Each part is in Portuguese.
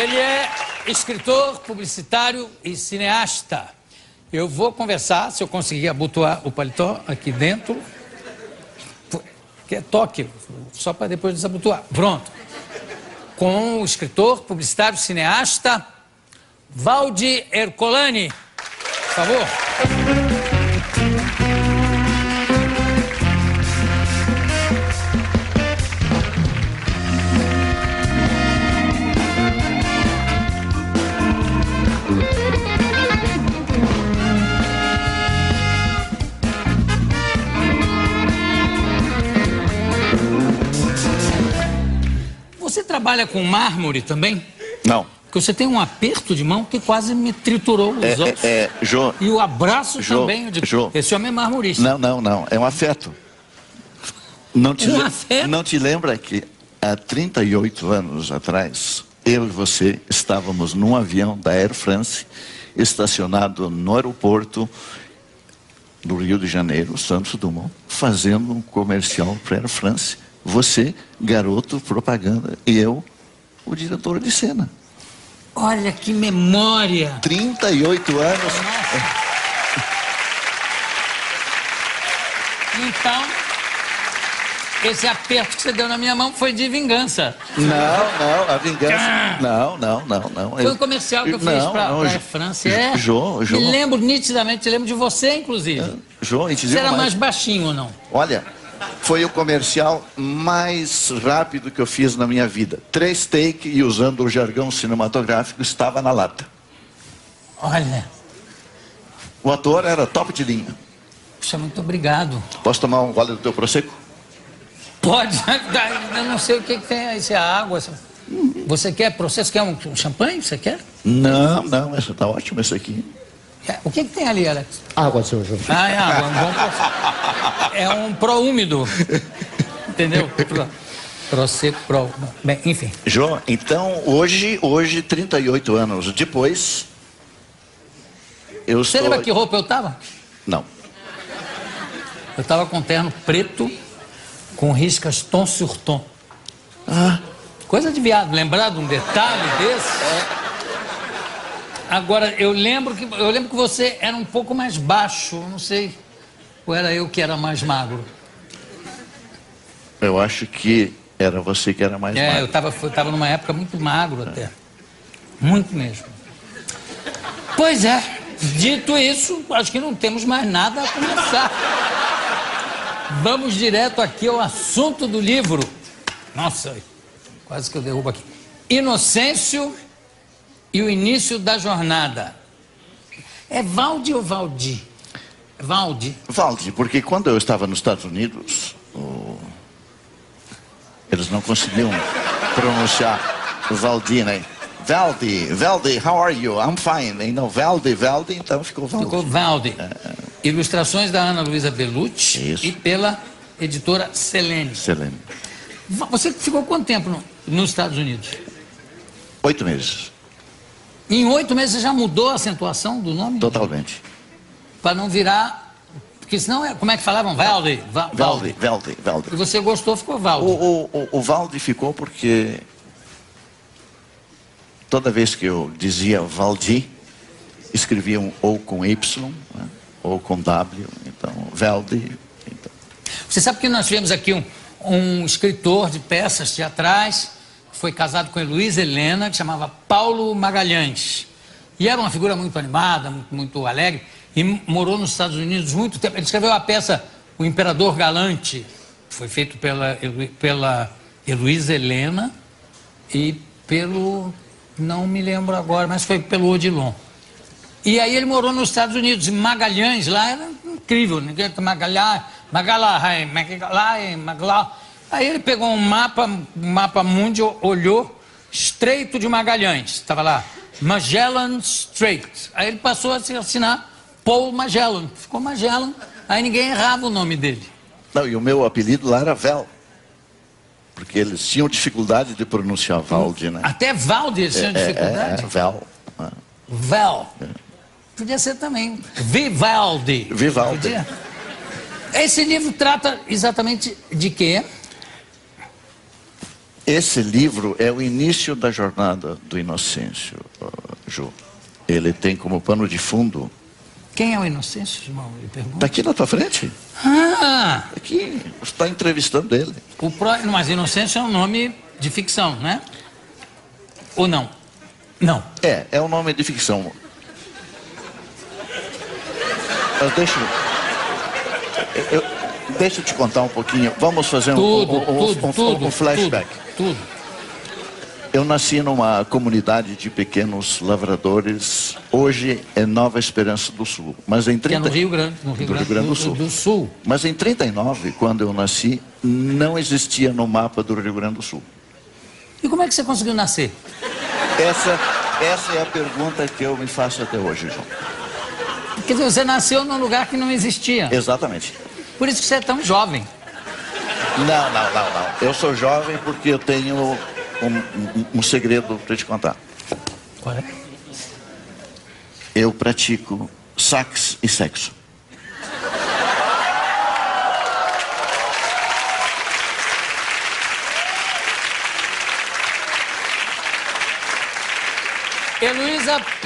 Ele é escritor, publicitário e cineasta. Eu vou conversar, se eu conseguir abotoar o paletó aqui dentro, que é toque, só para depois desabotoar. Pronto. Com o escritor, publicitário, cineasta, Valdi Ercolani. Por favor. Você trabalha com mármore também? Não. Porque você tem um aperto de mão que quase me triturou os ossos. Jô. E o abraço também. Eu digo, Jô. Esse homem é marmorista. Não. É um afeto. Afeto? Não te lembra que há 38 anos atrás, eu e você estávamos num avião da Air France, estacionado no aeroporto do Rio de Janeiro, Santos Dumont, fazendo um comercial para a Air France. Você, garoto, propaganda, e eu, o diretor de cena. Olha que memória! 38 anos. Nossa. Então, esse aperto que você deu na minha mão foi de vingança. Não, a vingança. Não. Foi um comercial que eu fiz para a Air France. Jô. Me lembro nitidamente, lembro de você, inclusive. Jô, você era mais baixinho ou não? Olha, foi o comercial mais rápido que eu fiz na minha vida. 3 take e usando o jargão cinematográfico, estava na lata. Olha. O ator era top de linha. Puxa, muito obrigado. Posso tomar um gole do teu Prosecco? Pode. Eu não sei o que tem aí, se é água. Você quer processo? Quer um champanhe? Você quer? Não, essa tá ótima, essa aqui. O que tem ali, Alex? Água, seu João. Ah, é água. É um pró-úmido. Entendeu? Prosecco, pró. Bem, enfim. Jô, então, hoje, 38 anos depois, eu Você lembra que roupa eu tava? Não. Eu tava com terno preto, com riscas tom sur tom. Ah. Coisa de viado, lembrar de um detalhe desse? Agora, eu lembro que você era um pouco mais baixo, não sei. Ou era eu que era mais magro? Eu acho que era você que era mais magro. Eu tava numa época muito magro até. Muito mesmo. Pois é, dito isso, acho que não temos mais nada a conversar. Vamos direto aqui ao assunto do livro. Nossa, quase que eu derrubo aqui. Inocêncio e o início da jornada. É Valdi ou Valdi? Valdi. Valdi, porque quando eu estava nos Estados Unidos, eles não conseguiam pronunciar Valdi, né? Valdi, how are you? I'm fine. E não, Valdi, então ficou Valdi. Ficou Valdi. Ilustrações da Ana Luísa Bellucci. Isso. E pela editora Selene. Você ficou quanto tempo nos Estados Unidos? 8 meses. Em 8 meses você já mudou a acentuação do nome? Totalmente. Para não virar... Porque senão, como é que falavam? Valdi. Valdi. E você gostou, ficou Valdi. O Valdi ficou porque toda vez que eu dizia Valdi, escreviam ou com Y, né, ou com W, então Valdi. Então. Você sabe que nós tivemos aqui um escritor de peças teatrais, foi casado com a Heloísa Helena, que chamava Paulo Magalhães. E era uma figura muito animada, muito alegre, e morou nos Estados Unidos muito tempo. Ele escreveu a peça O Imperador Galante, foi feito pela Heloísa Helena e pelo... não me lembro agora, mas foi pelo Odilon. E aí ele morou nos Estados Unidos, e Magalhães lá era incrível, ninguém Magalhães. Aí ele pegou um mapa mundi, olhou, Estreito de Magalhães, estava lá, Magellan Strait. Aí ele passou a se assinar Paul Magellan, ficou Magellan, aí ninguém errava o nome dele. Não, e o meu apelido lá era Vel, porque eles tinham dificuldade de pronunciar Valdi, né? Até Valdi eles tinham dificuldade? Vel. Vel. Podia ser também Vivaldi. Podia? Esse livro trata exatamente de quê? Esse livro é o início da jornada do Inocêncio, Ju. Ele tem como pano de fundo... Quem é o Inocêncio, irmão? Ele pergunta. Está aqui na tua frente. Ah! Aqui, você está entrevistando ele. Mas Inocêncio é um nome de ficção, né? Ou não? Não. É um nome de ficção. Deixa eu te contar um pouquinho. Vamos fazer um flashback. Tudo. Eu nasci numa comunidade de pequenos lavradores. Hoje é Nova Esperança do Sul. Mas em 30... Que é no Rio Grande do Sul. Mas em 39, quando eu nasci, não existia no mapa do Rio Grande do Sul. E como é que você conseguiu nascer? Essa é a pergunta que eu me faço até hoje, João. Quer dizer, você nasceu num lugar que não existia. Exatamente. Por isso que você é tão jovem. Não. Eu sou jovem porque eu tenho um segredo para te contar. Qual é? Eu pratico sax e sexo.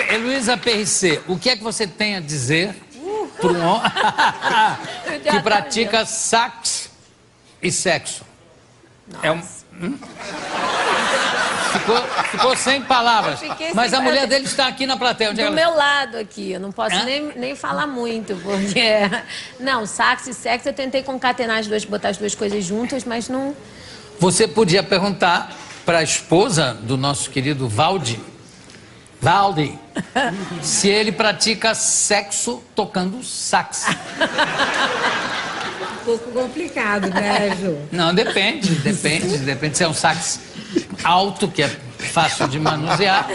Heloísa Perricet, o que é que você tem a dizer para um homem que pratica sax e sexo? Ficou sem palavras. Mas a mulher dele está aqui na plateia. Do meu lado aqui, eu não posso nem falar muito, porque... Não, sax e sexo, eu tentei concatenar as duas, botar as duas coisas juntas, mas não... Você podia perguntar para a esposa do nosso querido Valdi, se ele pratica sexo tocando sax. Um pouco complicado, né, Ju? Não, depende se é um sax alto, que é fácil de manusear.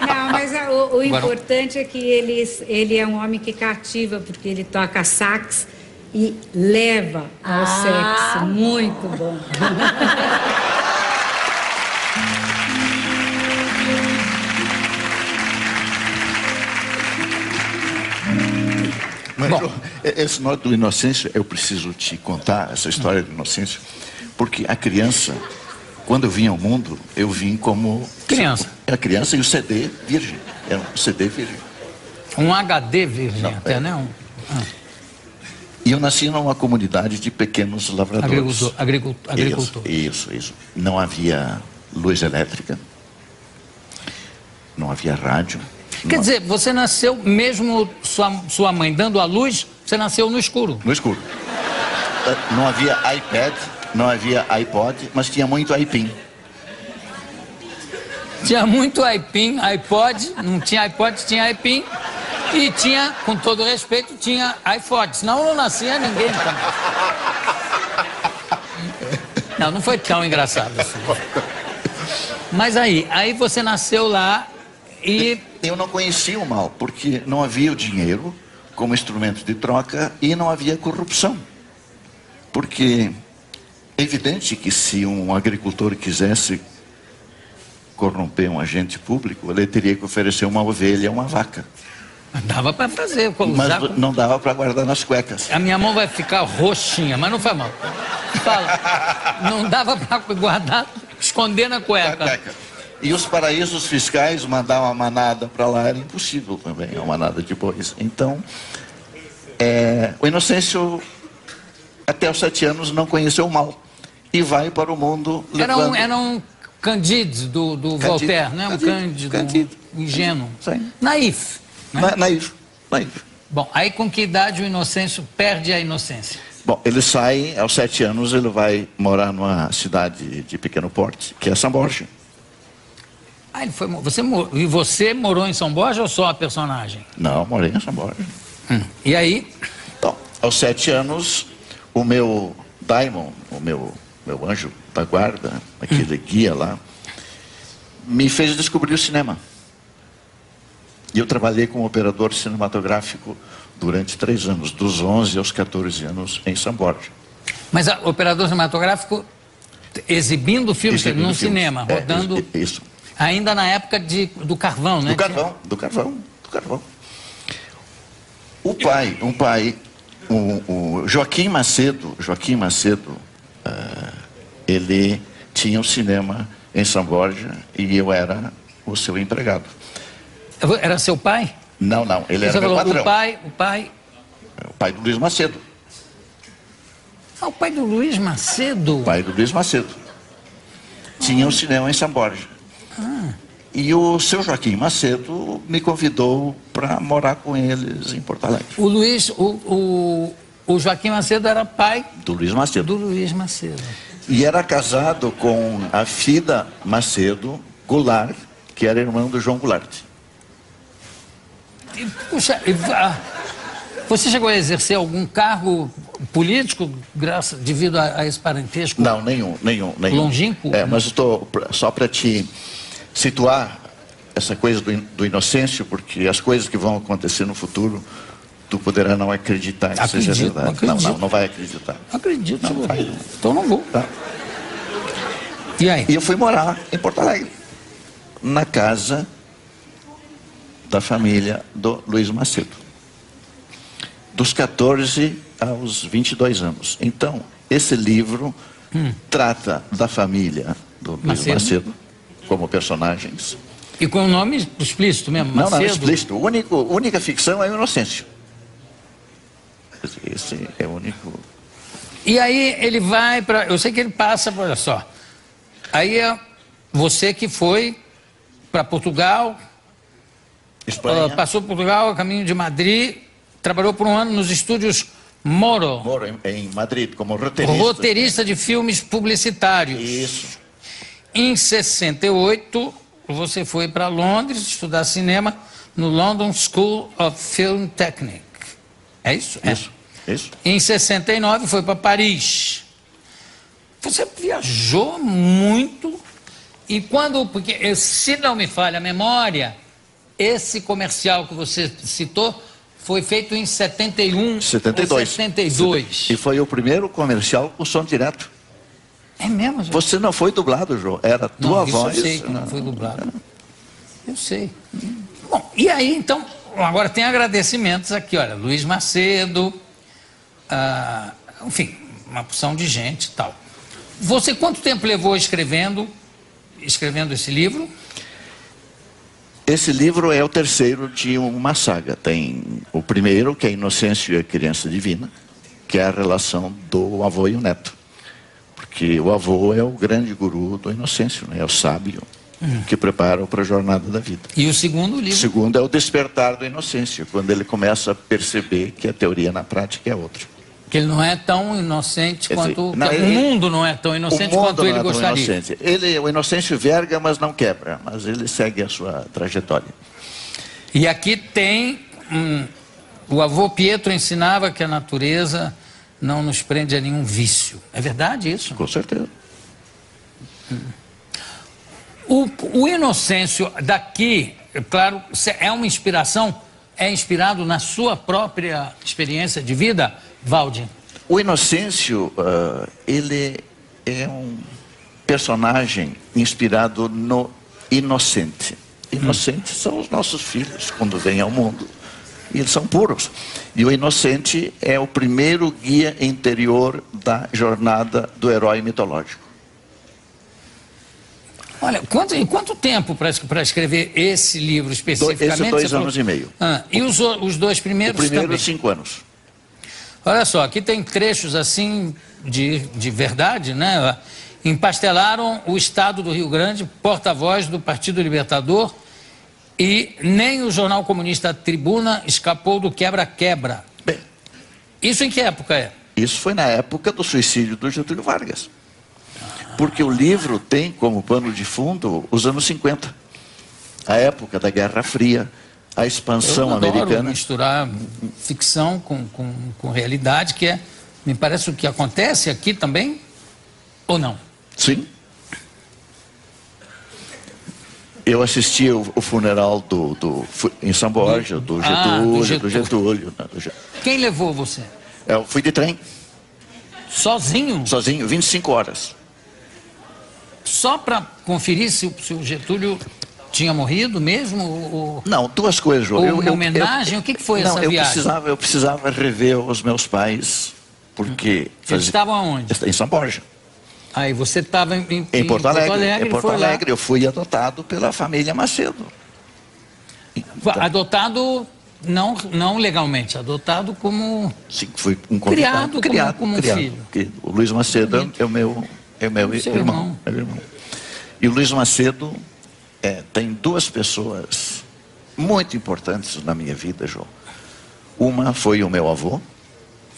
Não, mas o importante é que ele é um homem que cativa, porque ele toca sax e leva ao sexo. Muito bom. Mas, esse nó do Inocêncio, eu preciso te contar essa história do Inocêncio, porque a criança, quando eu vim ao mundo, eu vim como... Criança. A criança e o CD virgem. Era um CD virgem. Um HD virgem, não, até, né? E eu nasci numa comunidade de pequenos lavradores. Agricultor. Isso. Não havia luz elétrica, não havia rádio. Quer dizer, você nasceu, mesmo sua mãe dando a luz, você nasceu no escuro. No escuro. Não havia iPad, não havia iPod, mas tinha muito iPin. Tinha muito iPod, não tinha iPod, tinha iPin. E tinha, com todo respeito, tinha iPhone. Senão não nascia ninguém também. Não foi tão engraçado assim. Mas aí você nasceu lá e... Eu não conhecia o mal, porque não havia o dinheiro como instrumento de troca e não havia corrupção. Porque é evidente que se um agricultor quisesse corromper um agente público, ele teria que oferecer uma ovelha ou uma vaca. Dava para fazer. Mas não dava para guardar nas cuecas. A minha mão vai ficar roxinha, mas não faz mal. Fala, não dava para guardar, esconder na cueca. E os paraísos fiscais mandar uma manada para lá era impossível também, uma manada de bois. Então, o Inocêncio, até os 7 anos, não conheceu o mal. E vai para o mundo levando... Era um Candide do Voltaire, né? Um Cândido. Ingênuo. Sim. Naif. Né? Naif. Bom, aí com que idade o Inocêncio perde a inocência? Bom, ele sai, aos 7 anos, ele vai morar numa cidade de pequeno porte, que é São Borja. Ah, você morou em São Borja ou só a personagem? Não, morei em São Borja. E aí? Então, aos 7 anos, o meu daimon, o meu anjo da guarda, aquele guia lá, me fez descobrir o cinema. E eu trabalhei como operador cinematográfico durante 3 anos, dos 11 aos 14 anos, em São Borja. Mas operador cinematográfico exibindo filmes num cinema, rodando... Isso. Ainda na época do carvão, né? Do carvão. O Joaquim Macedo, ele tinha um cinema em São Borja e eu era o seu empregado. Era seu pai? Não, ele era meu patrão. O pai... O pai do Luiz Macedo. Ah, o pai do Luiz Macedo? O pai do Luiz Macedo. Tinha um cinema em São Borja. E o seu Joaquim Macedo me convidou para morar com eles em Porto Alegre. O Joaquim Macedo era pai do Luiz Macedo. Do Luiz Macedo. E era casado com a Fida Macedo Goulart, que era irmã do João Goulart. Puxa, você chegou a exercer algum cargo político devido a esse parentesco? Não, nenhum. Longínquo? Mas estou só para te situar essa coisa do Inocêncio, porque as coisas que vão acontecer no futuro, tu poderá não acreditar que seja verdade. Não vai acreditar. Acredito. Não vai. Então não vou. Tá. E aí? E eu fui morar em Porto Alegre, na casa da família do Luiz Macedo, dos 14 aos 22 anos. Então, esse livro trata da família do Luiz Macedo como personagens. E com o nome explícito mesmo, Macedo? Não, explícito. A única ficção é o Inocêncio. Esse é o único... E aí ele vai para... Eu sei que ele passa, olha só. Aí é você que foi para Portugal... Espanha. Passou por Portugal, a caminho de Madrid, trabalhou por um ano nos estúdios Moro. Moro, em Madrid, como roteirista. Roteirista de filmes publicitários. Isso. Em 68, você foi para Londres estudar cinema no London School of Film Technique. É isso? Isso. Em 69, foi para Paris. Você viajou muito e porque se não me falha a memória... Esse comercial que você citou foi feito em 71 72. ou 72. E foi o primeiro comercial com som direto. É mesmo, João? Você não foi dublado, João. Era tua voz. Eu sei que não foi dublado. Eu sei. Bom, e aí, então, agora tem agradecimentos aqui, olha, Luiz Macedo, enfim, uma porção de gente e tal. Você quanto tempo levou escrevendo esse livro? Esse livro é o terceiro de uma saga. Tem o primeiro, que é Inocêncio e a Criança Divina, que é a relação do avô e o neto. Porque o avô é o grande guru do Inocêncio, né? É o sábio que prepara para a jornada da vida. E o segundo livro? O segundo é o Despertar do Inocêncio, quando ele começa a perceber que a teoria na prática é outra. Que ele não é tão inocente quanto... o mundo não é tão inocente quanto ele gostaria. O Inocêncio verga, mas não quebra. Mas ele segue a sua trajetória. E aqui tem... o avô Pietro ensinava que a natureza não nos prende a nenhum vício. É verdade isso? Com certeza. O Inocêncio daqui, claro, é uma inspiração... É inspirado na sua própria experiência de vida, Valdi? O Inocêncio, ele é um personagem inspirado no inocente. Inocentes são os nossos filhos quando vêm ao mundo. E eles são puros. E o inocente é o primeiro guia interior da jornada do herói mitológico. Olha, quanto tempo para escrever esse livro especificamente? Esse 2 anos e meio. E os dois primeiros também? O primeiro, também? 5 anos. Olha só, aqui tem trechos assim de verdade, né? Empastelaram o Estado do Rio Grande, porta-voz do Partido Libertador, e nem o jornal comunista Tribuna escapou do quebra-quebra. Bem, isso em que época é? Isso foi na época do suicídio do Getúlio Vargas. Porque o livro tem como pano de fundo os anos 50. A época da Guerra Fria, a expansão americana. Eu adoro misturar ficção com realidade, que me parece o que acontece aqui também, ou não? Sim. Eu assisti o funeral em São Borja, do Getúlio. Quem levou você? Eu fui de trem. Sozinho? Sozinho, 25 horas. Só para conferir se o Getúlio tinha morrido mesmo? Ou... Não, duas coisas, João. Ou uma homenagem? O que foi essa viagem? Eu precisava rever os meus pais, porque... Eles estavam aonde? Em São Borja. Aí você estava em Porto Alegre. Em Porto foi Alegre, lá. eu fui adotado pela família Macedo. Então, adotado não legalmente, adotado como... Sim, fui um convidado, criado como um filho. O Luiz Macedo é o meu irmão. E o Luiz Macedo tem duas pessoas muito importantes na minha vida, João. Uma foi o meu avô,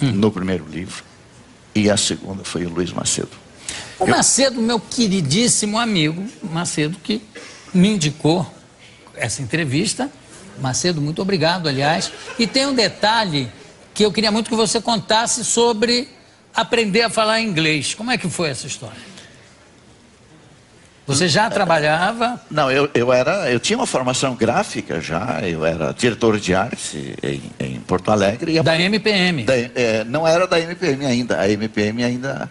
no primeiro livro, e a segunda foi o Luiz Macedo. O Macedo, meu queridíssimo amigo, Macedo, que me indicou essa entrevista. Macedo, muito obrigado, aliás. E tem um detalhe que eu queria muito que você contasse sobre aprender a falar inglês. Como é que foi essa história? Você já trabalhava? Não, eu tinha uma formação gráfica já, eu era diretor de arte em Porto Alegre. Da MPM? Não era da MPM ainda, a MPM ainda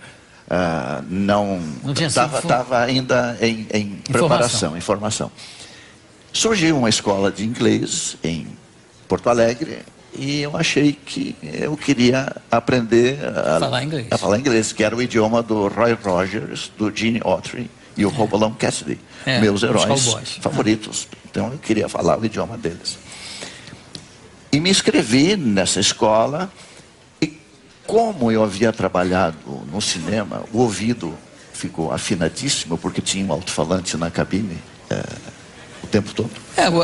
não estava ainda em preparação, em formação. Surgiu uma escola de inglês em Porto Alegre e eu achei que eu queria aprender a falar inglês, que era o idioma do Roy Rogers, do Gene Autry e o Hopalong Cassidy, meus heróis favoritos. Então eu queria falar o idioma deles. E me inscrevi nessa escola e como eu havia trabalhado no cinema, o ouvido ficou afinadíssimo porque tinha um alto-falante na cabine o tempo todo.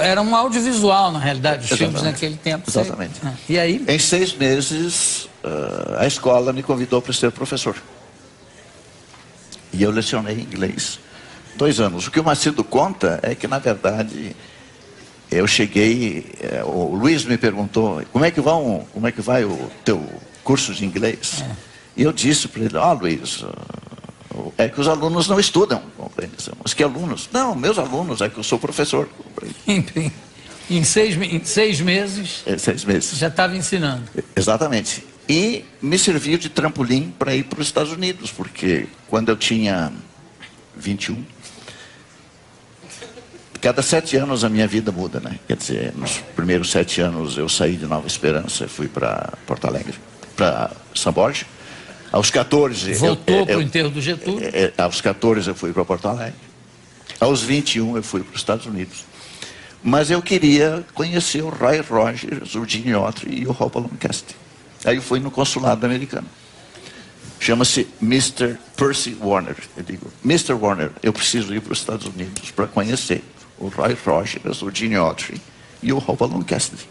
Era um audiovisual, na realidade, os filmes naquele tempo. Exatamente. E aí? Em 6 meses, a escola me convidou para ser professor. E eu lecionei inglês 2 anos. O que o Macedo conta é que, na verdade, eu cheguei... o Luiz me perguntou, como é que vai o teu curso de inglês? E eu disse para ele, Luiz, é que os alunos não estudam. Mas que alunos? Não, meus alunos, é que eu sou professor. Em 6 meses... 6 meses. Já estava ensinando. Exatamente. E me serviu de trampolim para ir para os Estados Unidos, porque quando eu tinha 21, cada 7 anos a minha vida muda, né? Quer dizer, nos primeiros 7 anos eu saí de Nova Esperança e fui para Porto Alegre, para São Borja. Aos 14... Voltou para o enterro do Getúlio? Aos 14 eu fui para Porto Alegre. Aos 21 eu fui para os Estados Unidos. Mas eu queria conhecer o Roy Rogers, o Gene Autry e o Hopalong Cassidy. Aí eu fui no consulado americano. Chama-se Mr. Percy Warner. Eu digo, Mr. Warner, eu preciso ir para os Estados Unidos para conhecer o Roy Rogers, o Gene Autry e o Hopalong Cassidy.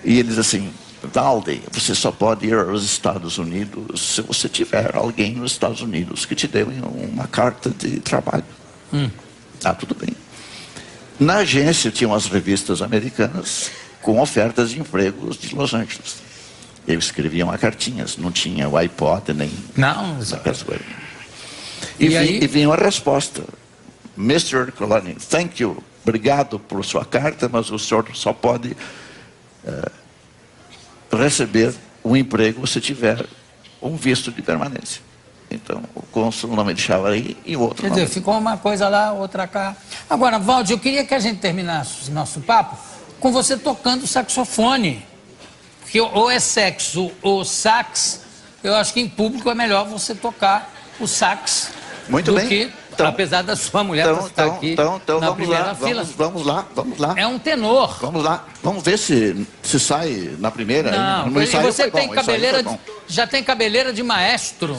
E eles assim, Daldy, você só pode ir aos Estados Unidos se você tiver alguém nos Estados Unidos que te dê uma carta de trabalho. Tudo bem. Na agência tinham as revistas americanas com ofertas de empregos de Los Angeles. Eu escrevia uma cartinhas, não tinha o iPod nem aquelas coisas. E vinha uma resposta. Mr. Coloni, thank you, obrigado por sua carta, mas o senhor só pode receber um emprego se tiver um visto de permanência. Então, o cônsul não me deixava aí e o outro Quer dizer, ficou uma coisa lá, outra cá. Agora, Valdir, eu queria que a gente terminasse o nosso papo com você tocando saxofone. Porque ou é sexo ou sax, eu acho que em público é melhor você tocar o sax muito bem. Que, apesar da sua mulher estar aqui na primeira fila. Vamos lá. É um tenor. Vamos lá. Vamos ver se sai na primeira. Não, no ensaio você tem bom, cabeleira, já tem cabeleira de maestro.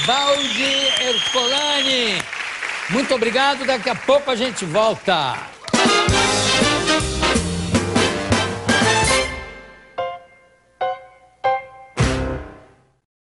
Valdir Ercolani. Muito obrigado, daqui a pouco a gente volta.